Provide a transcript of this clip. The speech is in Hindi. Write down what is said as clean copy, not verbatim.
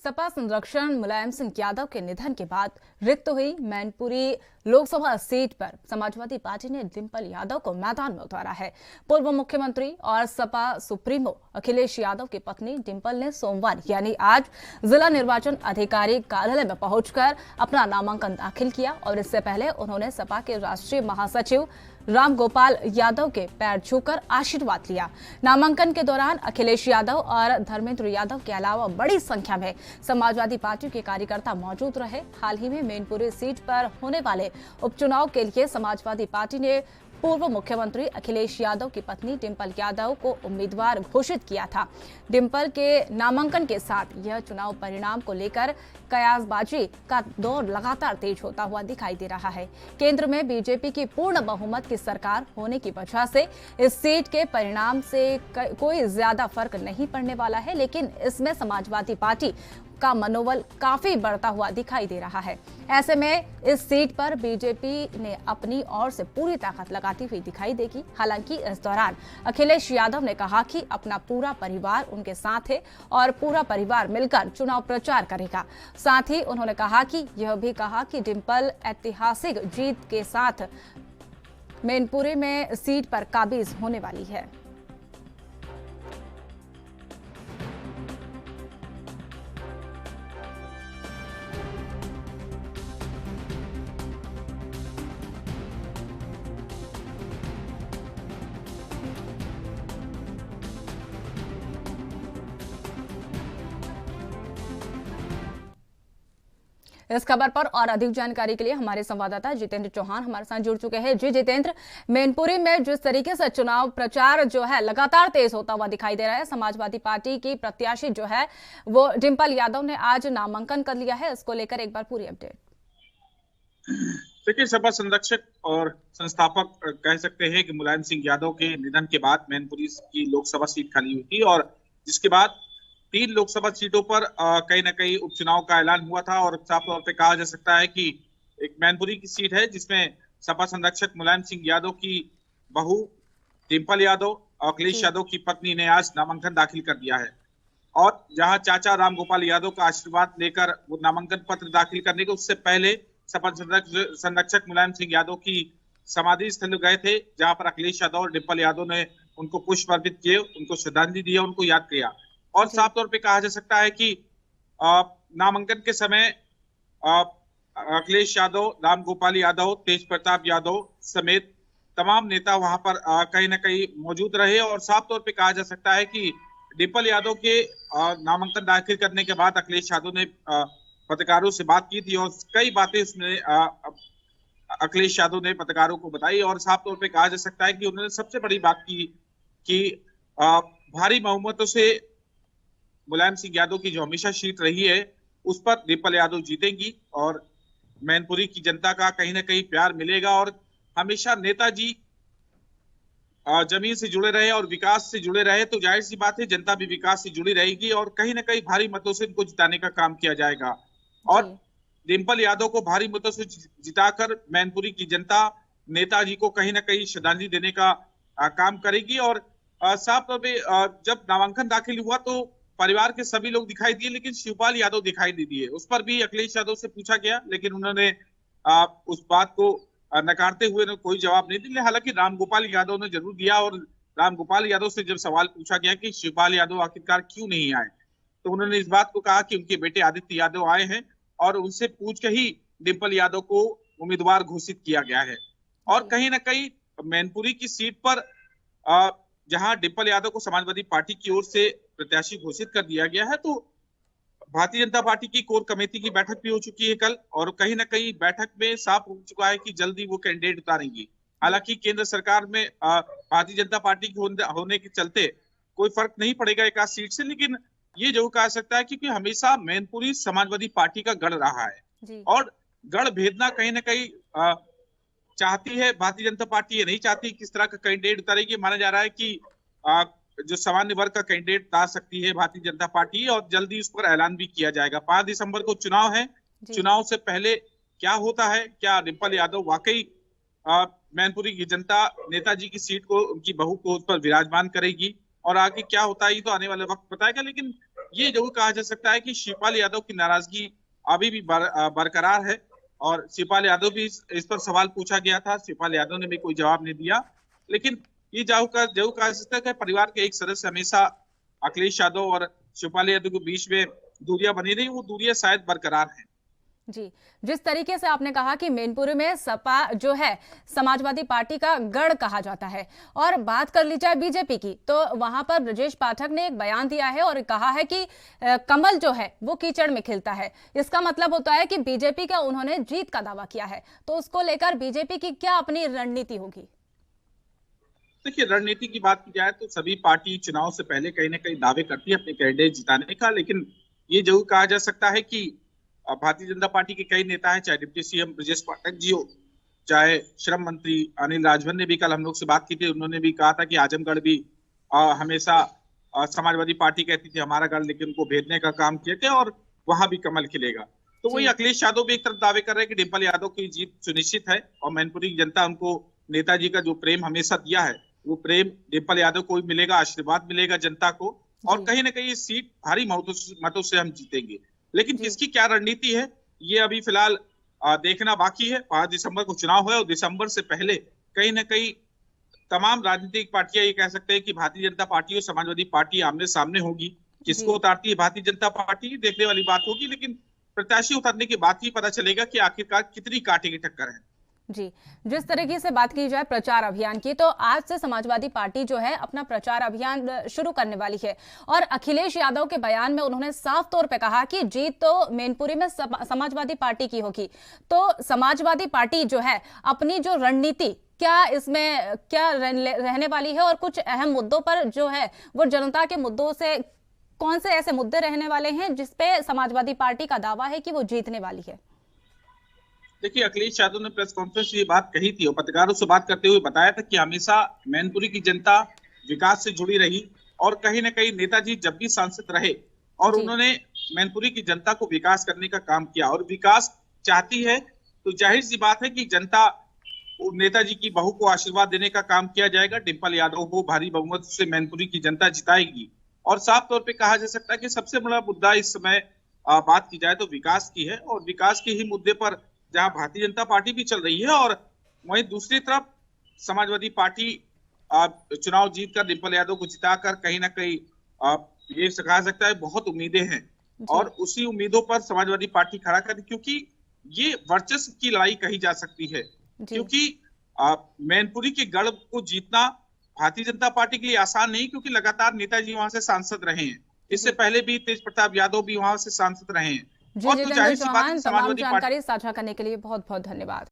सपा संरक्षण मुलायम सिंह यादव के निधन के बाद रिक्त हुई मैनपुरी लोकसभा सीट पर समाजवादी पार्टी ने डिंपल यादव को मैदान में उतारा है। पूर्व मुख्यमंत्री और सपा सुप्रीमो अखिलेश यादव की पत्नी डिंपल ने सोमवार यानी आज जिला निर्वाचन अधिकारी कार्यालय में पहुंचकर अपना नामांकन दाखिल किया और इससे पहले उन्होंने सपा के राष्ट्रीय महासचिव राम गोपाल यादव के पैर छूकर आशीर्वाद लिया। नामांकन के दौरान अखिलेश यादव और धर्मेंद्र यादव के अलावा बड़ी संख्या में समाजवादी पार्टी के कार्यकर्ता मौजूद रहे। हाल ही में मैनपुरी सीट पर होने वाले उपचुनाव के लिए समाजवादी पार्टी ने पूर्व मुख्यमंत्री अखिलेश यादव की पत्नी डिंपल यादव को उम्मीदवार घोषित किया था। डिंपल के नामांकन के साथ यह चुनाव परिणाम को लेकर कयासबाजी का दौर लगातार तेज होता हुआ दिखाई दे रहा है। केंद्र में बीजेपी की पूर्ण बहुमत की सरकार होने की वजह से इस सीट के परिणाम से कोई ज्यादा फर्क नहीं पड़ने वाला है, लेकिन इसमें समाजवादी पार्टी का मनोबल काफी बढ़ता हुआ दिखाई दे रहा है। ऐसे में इस सीट पर बीजेपी ने अपनी ओर से पूरी ताकत लगाती हुई दिखाई देगी। हालांकि इस दौरान अखिलेश यादव ने कहा कि अपना पूरा परिवार उनके साथ है और पूरा परिवार मिलकर चुनाव प्रचार करेगा। साथ ही उन्होंने कहा कि यह भी कहा कि डिंपल ऐतिहासिक जीत के साथ मैनपुरी में सीट पर काबिज होने वाली है। इस खबर पर और अधिक जानकारी के लिए हमारे संवाददाता जितेंद्र चौहान हमारे साथ जुड़ चुके हैं। जी जितेंद्र, मैनपुरी में जिस तरीके से चुनाव प्रचार जो है लगातार तेज होता हुआ दिखाई दे रहा है, समाजवादी पार्टी की प्रत्याशी जो है वो डिंपल यादव ने आज नामांकन कर लिया है, इसको लेकर एक बार पूरी अपडेट। देखिए, सपा संरक्षक और संस्थापक कह सकते हैं कि मुलायम सिंह यादव के निधन के बाद मैनपुरी की लोकसभा सीट खाली हुई थी और जिसके बाद 3 लोकसभा सीटों पर कहीं ना कहीं उपचुनाव का ऐलान हुआ था और साफ तौर पे कहा जा सकता है कि एक मैनपुरी की सीट है जिसमें सपा संरक्षक मुलायम सिंह यादव की बहू डिंपल यादव और अखिलेश यादव की पत्नी ने आज नामांकन दाखिल कर दिया है और जहां चाचा राम गोपाल यादव का आशीर्वाद लेकर वो नामांकन पत्र दाखिल करने के उससे पहले सपा संरक्षक मुलायम सिंह यादव की समाधि स्थल गए थे, जहां पर अखिलेश यादव और डिंपल यादव ने उनको पुष्प अर्पित किए, उनको श्रद्धांजलि दी, उनको याद किया। और साफ तौर पे कहा जा सकता है कि नामांकन के समय अखिलेश यादव, राम गोपाल यादव, तेज प्रताप यादव समेत तमाम नेता वहां पर कहीं ना कहीं मौजूद रहे और साफ तौर पे कहा जा सकता है कि डिंपल यादव के नामांकन दाखिल करने के बाद अखिलेश यादव ने पत्रकारों से बात की थी और कई बातें उसने अखिलेश यादव ने पत्रकारों को बताई और साफ तौर पे कहा जा सकता है कि उन्होंने सबसे बड़ी बात की कि भारी बहुमतों से मुलायम सिंह यादव की जो हमेशा सीट रही है उस पर डिंपल यादव जीतेंगी और मैनपुरी की जनता का कहीं ना कहीं प्यार मिलेगा और हमेशा नेताजी जमीन से जुड़े रहे और विकास से जुड़े रहे तो जाहिर सी बात है जनता भी विकास से जुड़ी रहेगी और कहीं ना कहीं भारी मतों से इनको जिताने का काम किया जाएगा और डिंपल यादव को भारी मतों से जिताकर मैनपुरी की जनता नेताजी को कहीं ना कहीं श्रद्धांजलि देने का काम करेगी और साफ तौर पे जब नामांकन दाखिल हुआ तो परिवार के सभी लोग दिखाई दिए लेकिन शिवपाल यादव दिखाई नहीं दिए। उस पर भी अखिलेश यादव से पूछा गया लेकिन उन्होंने उस बात को नकारते हुए कोई जवाब नहीं दिया। हालांकि राम गोपाल यादव ने जरूर दिया और राम गोपाल यादव से जब सवाल पूछा गया कि शिवपाल यादव आखिरकार क्यों नहीं आए तो उन्होंने इस बात को कहा कि उनके बेटे आदित्य यादव आए हैं और उनसे पूछ के ही डिंपल यादव को उम्मीदवार घोषित किया गया है। और कहीं ना कहीं मैनपुरी की सीट पर जहां डिंपल यादव को समाजवादी पार्टी की ओर से प्रत्याशी घोषित कर दिया गया है तो भारतीय जनता पार्टी की कोर कमेटी की बैठक भी हो चुकी है कल और कहीं ना कहीं बैठक में साफ हो चुका है कि जल्दी वो कैंडिडेट उतारेंगी। हालांकि केंद्र सरकार में भारतीय जनता पार्टी के होने के चलते कोई फर्क नहीं पड़ेगा एक आध सीट से, लेकिन ये जरूर कहा सकता है क्योंकि हमेशा मैनपुरी समाजवादी पार्टी का गढ़ रहा है और गढ़ भेदना कहीं ना कहीं चाहती है भारतीय जनता पार्टी। ये नहीं चाहती किस तरह का कैंडिडेट उतारेगी। माना जा रहा है कि जो सामान्य वर्ग का कैंडिडेट उतार सकती है भारतीय जनता पार्टी और जल्दी उस पर ऐलान भी किया जाएगा। 5 दिसंबर को चुनाव है, चुनाव से पहले क्या होता है, क्या डिंपल यादव वाकई मैनपुरी की जनता नेताजी की सीट को उनकी बहू को उस पर विराजमान करेगी और आगे क्या होता है ये तो आने वाले वक्त बताएगा। लेकिन ये जरूर कहा जा सकता है कि शिवपाल यादव की नाराजगी अभी भी बरकरार है। और शिवपाल यादव भी इस पर सवाल पूछा गया था, शिवपाल यादव ने भी कोई जवाब नहीं दिया। लेकिन ये जरूर कहा जा सकता है कि परिवार के एक सदस्य हमेशा अखिलेश यादव और शिवपाल यादव के बीच में दूरियां बनी रही, वो दूरियां शायद बरकरार हैं। जी, जिस तरीके से आपने कहा कि मैनपुरी में सपा जो है समाजवादी पार्टी का गढ़ कहा जाता है, और बात कर ली जाए बीजेपी की, तो वहां पर ब्रजेश पाठक ने एक बयान दिया है और कहा है कि कमल जो है वो कीचड़ में खिलता है। इसका मतलब होता है कि बीजेपी का उन्होंने जीत का दावा किया है, तो उसको लेकर बीजेपी की क्या अपनी रणनीति होगी? देखिए, रणनीति की बात की जाए तो सभी पार्टी चुनाव से पहले कहीं ना कहीं दावे करती है अपने कैंडिडेट जिताने का। लेकिन ये जरूर कहा जा सकता है कि भारतीय जनता पार्टी के कई नेता हैं, चाहे डिप्टी सीएम ब्रजेश पाठक जी हो, चाहे श्रम मंत्री अनिल राजभर ने भी कल हम लोग से बात की थी, उन्होंने भी कहा था कि आजमगढ़ भी हमेशा समाजवादी पार्टी कहती थी हमारा गढ़, लेकिन उनको भेजने का काम किया गया और वहां भी कमल खिलेगा। तो वही अखिलेश यादव भी एक तरफ दावे कर रहे हैं कि डिम्पल यादव की जीत सुनिश्चित है और मैनपुरी की जनता उनको नेताजी का जो प्रेम हमेशा दिया है वो प्रेम डिम्पल यादव को भी मिलेगा, आशीर्वाद मिलेगा जनता को, और कहीं ना कहीं सीट भारी मतों से हम जीतेंगे। लेकिन किसकी क्या रणनीति है ये अभी फिलहाल देखना बाकी है। 5 दिसंबर को चुनाव है और दिसंबर से पहले कहीं ना कहीं तमाम राजनीतिक पार्टियां ये कह सकते हैं कि भारतीय जनता पार्टी और समाजवादी पार्टी आमने सामने होगी। किसको उतारती है भारतीय जनता पार्टी, देखने वाली बात होगी। लेकिन प्रत्याशी उतारने के बाद ही पता चलेगा कि आखिरकार कितनी कांटे की टक्कर है। जी, जिस तरीके से बात की जाए प्रचार अभियान की, तो आज से समाजवादी पार्टी जो है अपना प्रचार अभियान शुरू करने वाली है, और अखिलेश यादव के बयान में उन्होंने साफ तौर पे कहा कि जीत तो मैनपुरी में समाजवादी पार्टी की होगी। तो समाजवादी पार्टी जो है अपनी जो रणनीति क्या इसमें क्या रहने वाली है, और कुछ अहम मुद्दों पर जो है वो जनता के मुद्दों से कौन से ऐसे मुद्दे रहने वाले हैं जिसपे समाजवादी पार्टी का दावा है कि वो जीतने वाली है? देखिए, अखिलेश यादव ने प्रेस कॉन्फ्रेंस में ये बात कही थी और पत्रकारों से बात करते हुए बताया था कि हमेशा मैनपुरी की जनता विकास से जुड़ी रही और कहीं ना कहीं नेताजी जब भी सांसद रहे और उन्होंने मैनपुरी की जनता को विकास करने का काम किया और विकास चाहती है, तो जाहिर सी बात है कि जनता नेताजी की बहू को आशीर्वाद देने का काम किया जाएगा। डिम्पल यादव को भारी बहुमत से मैनपुरी की जनता जिताएगी। और साफ तौर पे कहा जा सकता है कि सबसे बड़ा मुद्दा इस समय बात की जाए तो विकास की है, और विकास के ही मुद्दे पर जहां भारतीय जनता पार्टी भी चल रही है और वहीं दूसरी तरफ समाजवादी पार्टी चुनाव जीतकर डिम्पल यादव को जिताकर कहीं ना कहीं ये कहा सकता है बहुत उम्मीदें हैं, और उसी उम्मीदों पर समाजवादी पार्टी खड़ा कर, क्योंकि ये वर्चस्व की लड़ाई कही जा सकती है। क्योंकि मैनपुरी के गढ़ को जीतना भारतीय जनता पार्टी के लिए आसान नहीं, क्योंकि लगातार नेताजी वहां से सांसद रहे हैं। इससे पहले भी तेज प्रताप यादव भी वहां से सांसद रहे हैं। जी, जितेंद्र चौहान, तमाम जानकारी साझा करने के लिए बहुत बहुत धन्यवाद।